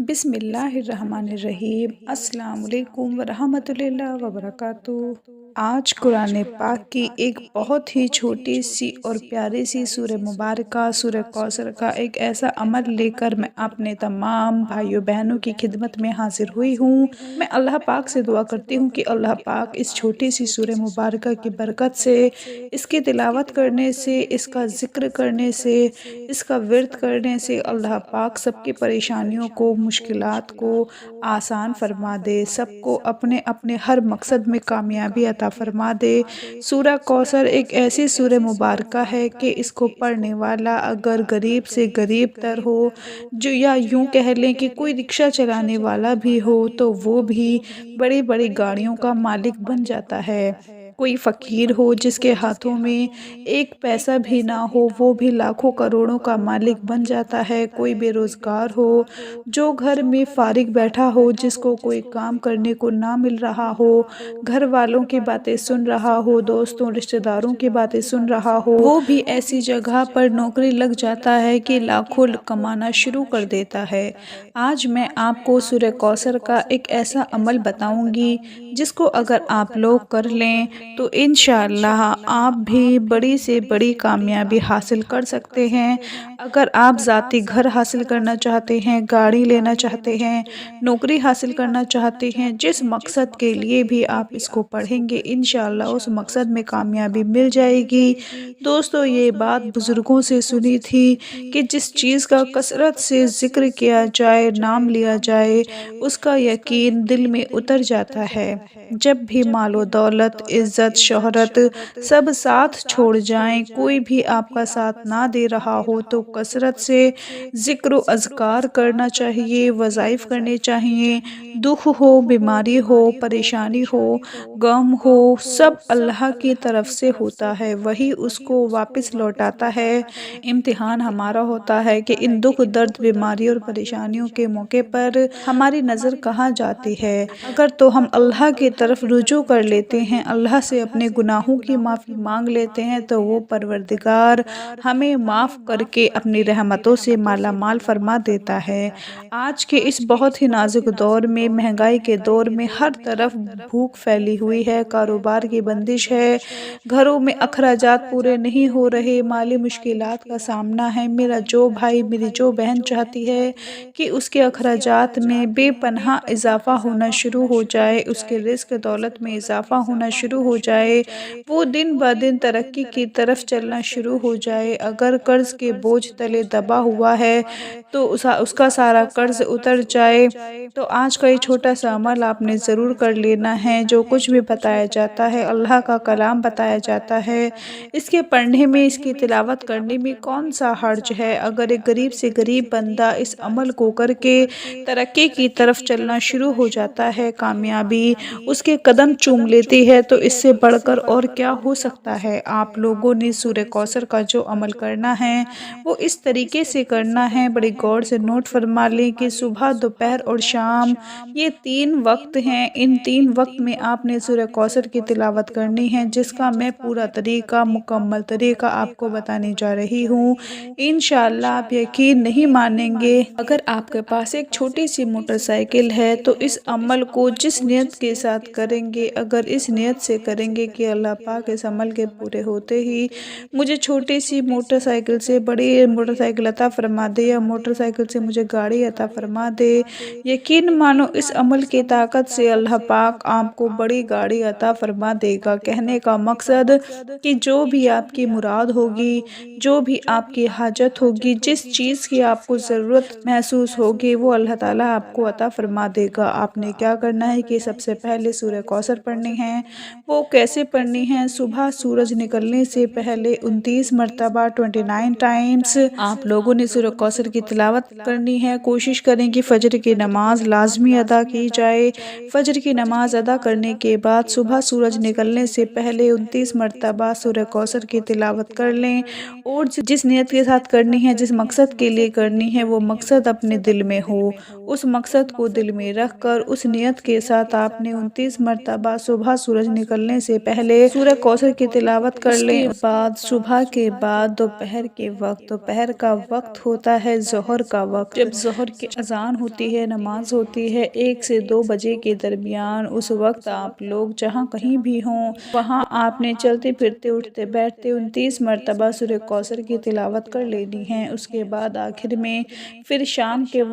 بسم اللہ الرحمن الرحیم۔ السلام علیکم ورحمۃ اللہ وبرکاتہ۔ آج قرآن پاک کی ایک بہت ہی چھوٹی سی اور پیاری سی سورہ مبارکہ سورہ کوثر کا ایک ایسا عمل لے کر میں اپنے تمام بھائیوں بہنوں کی خدمت میں حاضر ہوئی ہوں۔ میں اللہ پاک سے دعا کرتی ہوں کہ اللہ پاک اس چھوٹی سی سورہ مبارکہ کی برکت سے، اس کی تلاوت کرنے سے، اس کا ذکر کرنے سے، اس کا ورد کرنے سے اللہ پاک سب کی پریشانیوں کو، مشکلات کو آسان فرما دے، سب کو اپنے اپنے ہر مقصد میں کامیابی عطا فرما دے۔ سورہ کوثر ایک ایسی سورہ مبارکہ ہے کہ اس کو پڑھنے والا اگر غریب سے غریب تر ہو، جو یا یوں کہہ لیں کہ کوئی رکشہ چلانے والا بھی ہو تو وہ بھی بڑی بڑی گاڑیوں کا مالک بن جاتا ہے۔ کوئی فقیر ہو جس کے ہاتھوں میں ایک پیسہ بھی نہ ہو، وہ بھی لاکھوں کروڑوں کا مالک بن جاتا ہے۔ کوئی بے روزگار ہو جو گھر میں فارغ بیٹھا ہو، جس کو کوئی کام کرنے کو نہ مل رہا ہو، گھر والوں کی باتیں سن رہا ہو، دوستوں رشتہ داروں کی باتیں سن رہا ہو، وہ بھی ایسی جگہ پر نوکری لگ جاتا ہے کہ لاکھوں کمانا شروع کر دیتا ہے۔ آج میں آپ کو سورہ کوثر کا ایک ایسا عمل بتاؤں گی جس کو اگر آپ لوگ کر لیں تو انشاءاللہ آپ بھی بڑی سے بڑی کامیابی حاصل کر سکتے ہیں۔ اگر آپ ذاتی گھر حاصل کرنا چاہتے ہیں، گاڑی لینا چاہتے ہیں، نوکری حاصل کرنا چاہتے ہیں، جس مقصد کے لیے بھی آپ اس کو پڑھیں گے انشاءاللہ اس مقصد میں کامیابی مل جائے گی۔ دوستو، یہ بات بزرگوں سے سنی تھی کہ جس چیز کا کثرت سے ذکر کیا جائے، نام لیا جائے، اس کا یقین دل میں اتر جاتا ہے۔ جب بھی مال و دولت، عزت، شہرت سب ساتھ چھوڑ جائیں، کوئی بھی آپ کا ساتھ نہ دے رہا ہو تو کثرت سے ذکر و اذکار کرنا چاہیے، وظائف کرنے چاہیے۔ دکھ ہو، بیماری ہو، پریشانی ہو، غم ہو، سب اللہ کی طرف سے ہوتا ہے، وہی اس کو واپس لوٹاتا ہے۔ امتحان ہمارا ہوتا ہے کہ ان دکھ، درد، بیماری اور پریشانیوں کے موقع پر ہماری نظر کہاں جاتی ہے۔ اگر تو ہم اللہ کی طرف رجوع کر لیتے ہیں، اللہ سے اپنے گناہوں کی معافی مانگ لیتے ہیں تو وہ پروردگار ہمیں معاف کر کے اپنی رحمتوں سے مالا مال فرما دیتا ہے۔ آج کے اس بہت ہی نازک دور میں، مہنگائی کے دور میں، ہر طرف بھوک پھیلی ہوئی ہے، کاروبار کی بندش ہے، گھروں میں اخراجات پورے نہیں ہو رہے، مالی مشکلات کا سامنا ہے۔ میرا جو بھائی، میری جو بہن چاہتی ہے کہ اس کے اخراجات میں بے پناہ اضافہ ہونا شروع ہو جائے، اس کے رزق دولت میں اضافہ ہونا شروع ہو جائے، وہ دن بہ دن ترقی کی طرف چلنا شروع ہو جائے۔ اگر قرض کے بوجھ تلے دبا ہوا ہے تو اس کا سارا قرض اتر جائے، تو آج کا یہ چھوٹا سا عمل آپ نے ضرور کر لینا ہے۔ جو کچھ بھی بتایا جاتا ہے، اللہ کا کلام بتایا جاتا ہے، اس کے پڑھنے میں، اس کی تلاوت کرنے میں کون سا حرج ہے؟ اگر ایک غریب سے غریب بندہ اس عمل کو کر کے ترقی کی طرف چلنا شروع ہو جاتا ہے، کامیابی اس کے قدم چوم لیتی ہے، تو اس سے بڑھ کر اور کیا ہو سکتا ہے؟ آپ لوگوں نے سورہ کوثر کا جو عمل کرنا ہے وہ اس طریقے سے کرنا ہے، بڑی غور سے نوٹ فرما لیں کہ صبح، دوپہر اور شام یہ 3 وقت ہیں۔ ان 3 وقت میں آپ نے سورہ کوثر کی تلاوت کرنی ہے، جس کا میں پورا طریقہ، مکمل طریقہ آپ کو بتانے جا رہی ہوں۔ انشاءاللہ آپ یقین نہیں مانیں گے، اگر آپ کے پاس ایک چھوٹی سی موٹر سائیکل ہے تو اس عمل کو جس نیت کے ساتھ کریں گے، اگر اس نیت سے کریں گے کہ اللہ پاک اس عمل کے پورے ہوتے ہی مجھے چھوٹی سی موٹر سائیکل سے بڑی موٹر سائیکل عطا فرما دے، یا موٹر سائیکل سے مجھے گاڑی عطا فرما دے، یقین مانو اس عمل کی طاقت سے اللہ پاک آپ کو بڑی گاڑی عطا فرما دے گا۔ کہنے کا مقصد کہ جو بھی آپ کی مراد ہوگی، جو بھی آپ کی حاجت ہوگی، جس چیز کی آپ کو ضرورت محسوس ہوگی، وہ اللہ تعالیٰ آپ کو عطا فرما دے گا۔ آپ نے کیا کرنا ہے کہ سب سے پہلے سورہ کوثر پڑھنی ہے۔ وہ کیسے پڑھنی ہے؟ صبح سورج نکلنے سے پہلے 29 مرتبہ 29 ٹائمز آپ لوگوں نے سورہ کوثر کی تلاوت کرنی ہے۔ کوشش کریں کہ فجر کی نماز لازمی ادا کی جائے۔ فجر کی نماز ادا کرنے کے بعد صبح سورج نکلنے سے پہلے 29 مرتبہ سورہ کوثر کی تلاوت کر لیں، اور جس نیت کے ساتھ کرنی ہے، جس مقصد کے لیے کرنی ہے، وہ مقصد اپنے دل میں ہو۔ اس مقصد کو دل میں رکھ کر اس نیت کے ساتھ آپ نے 29 مرتبہ صبح سورج نکلنے نکلنے سے پہلے سورہ کوثر کی تلاوت کر لیں۔ اس کے بعد صبح کے بعد دوپہر کے وقت، دوپہر کا وقت ہوتا ہے ظہر کا وقت، جب ظہر کی اذان ہوتی ہے، نماز ہوتی ہے 1 سے 2 بجے کے درمیان، اس وقت آپ لوگ جہاں کہیں بھی ہوں وہاں آپ نے چلتے پھرتے اٹھتے بیٹھتے 29 مرتبہ سورہ کوثر کی تلاوت کر لینی ہے۔ اس کے بعد آخر میں پھر شام کے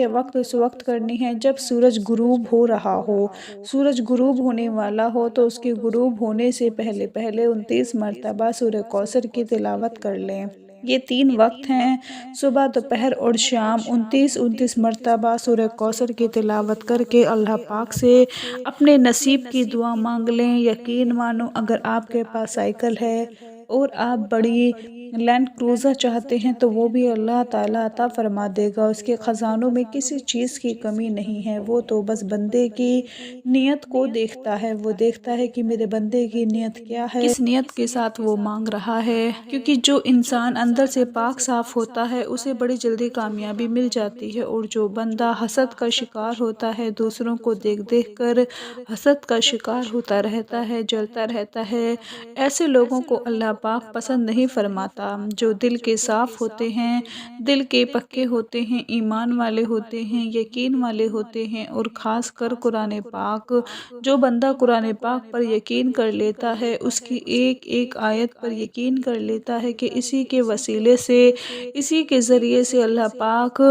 وقت اس وقت کرنی ہے جب سورج غروب ہو رہا ہو، سورج غروب ہونے والا ہو تو اس کے غروب ہونے سے پہلے 29 مرتبہ سورہ کوثر کی تلاوت کر لیں۔ یہ 3 وقت ہیں، صبح، دوپہر اور شام۔ 29 مرتبہ سورہ کوثر کی تلاوت کر کے اللہ پاک سے اپنے نصیب کی دعا مانگ لیں۔ یقین مانو اگر آپ کے پاس سائیکل ہے اور آپ بڑی لینڈ کروزر چاہتے ہیں تو وہ بھی اللہ تعالیٰ عطا فرما دے گا۔ اس کے خزانوں میں کسی چیز کی کمی نہیں ہے، وہ تو بس بندے کی نیت کو دیکھتا ہے۔ وہ دیکھتا ہے کہ میرے بندے کی نیت کیا ہے، کس نیت کے ساتھ وہ مانگ رہا ہے، کیونکہ جو انسان اندر سے پاک صاف ہوتا ہے اسے بڑی جلدی کامیابی مل جاتی ہے، اور جو بندہ حسد کا شکار ہوتا ہے، دوسروں کو دیکھ دیکھ کر حسد کا شکار ہوتا رہتا ہے، جلتا رہتا ہے، ایسے لوگوں کو اللہ پاک پسند نہیں فرماتا۔ جو دل کے صاف ہوتے ہیں، دل کے پکے ہوتے ہیں، ایمان والے ہوتے ہیں، یقین والے ہوتے ہیں، اور خاص کر قرآن پاک، جو بندہ قرآن پاک پر یقین کر لیتا ہے، اس کی ایک ایک آیت پر یقین کر لیتا ہے کہ اسی کے وسیلے سے، اسی کے ذریعے سے اللہ پاک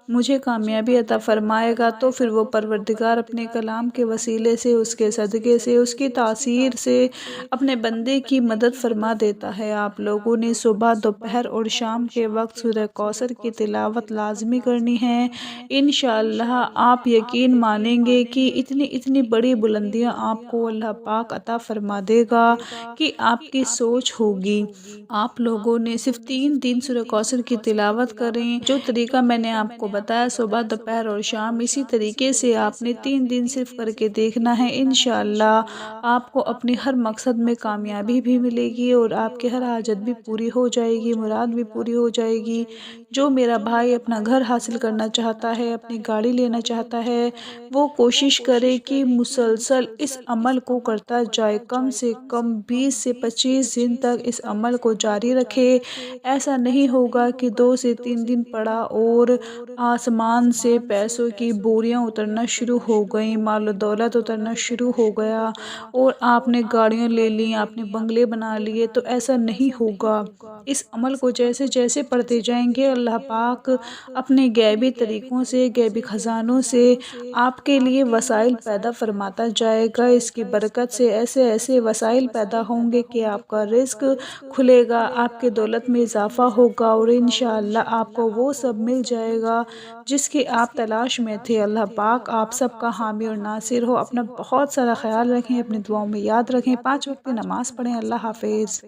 مجھے کامیابی عطا فرمائے گا، تو پھر وہ پروردگار اپنے کلام کے وسیلے سے، اس کے صدقے سے، اس کی تاثیر سے اپنے بندے کی مدد فرما دیتا ہے۔ آپ لوگوں نے صبح، دوپہر اور شام کے وقت سورہ کوثر کی تلاوت لازمی کرنی ہے۔ انشاءاللہ آپ یقین مانیں گے کہ اتنی بڑی بلندیاں آپ کو اللہ پاک عطا فرما دے گا کہ آپ کی سوچ ہوگی۔ آپ لوگوں نے صرف 3 دن سورہ کوثر کی تلاوت کریں، جو طریقہ میں نے آپ کو بتایا صبح، دوپہر اور شام، اسی طریقے سے آپ نے 3 دن صرف کر کے دیکھنا ہے۔ انشاءاللہ آپ کو اپنی ہر مقصد میں کامیابی بھی ملے گی اور آپ کی ہر حاجت بھی پوری ہو جائے گی، مراد بھی پوری ہو جائے گی۔ جو میرا بھائی اپنا گھر حاصل کرنا چاہتا ہے، اپنی گاڑی لینا چاہتا ہے، وہ کوشش کرے کہ مسلسل اس عمل کو کرتا جائے، کم سے کم 20 سے 25 دن تک اس عمل کو جاری رکھے۔ ایسا نہیں ہوگا کہ 2 سے 3 دن پڑا اور آسمان سے پیسوں کی بوریاں اترنا شروع ہو گئیں، مال و دولت اترنا شروع ہو گیا اور آپ نے گاڑیاں لے لیں، آپ نے بنگلے بنا لیے، تو ایسا نہیں ہوگا۔ اس عمل کو جیسے جیسے پڑھتے جائیں گے اللہ پاک اپنے غیبی طریقوں سے، غیبی خزانوں سے آپ کے لیے وسائل پیدا فرماتا جائے گا۔ اس کی برکت سے ایسے ایسے وسائل پیدا ہوں گے کہ آپ کا رزق کھلے گا، آپ کے دولت میں اضافہ ہوگا، اور انشاءاللہ آپ کو وہ سب مل جائے گا جس کی آپ تلاش میں تھے۔ اللہ پاک آپ سب کا حامی اور ناصر ہو۔ اپنا بہت سارا خیال رکھیں، اپنی دعاؤں میں یاد رکھیں، 5 وقت کی نماز پڑھیں۔ اللہ حافظ۔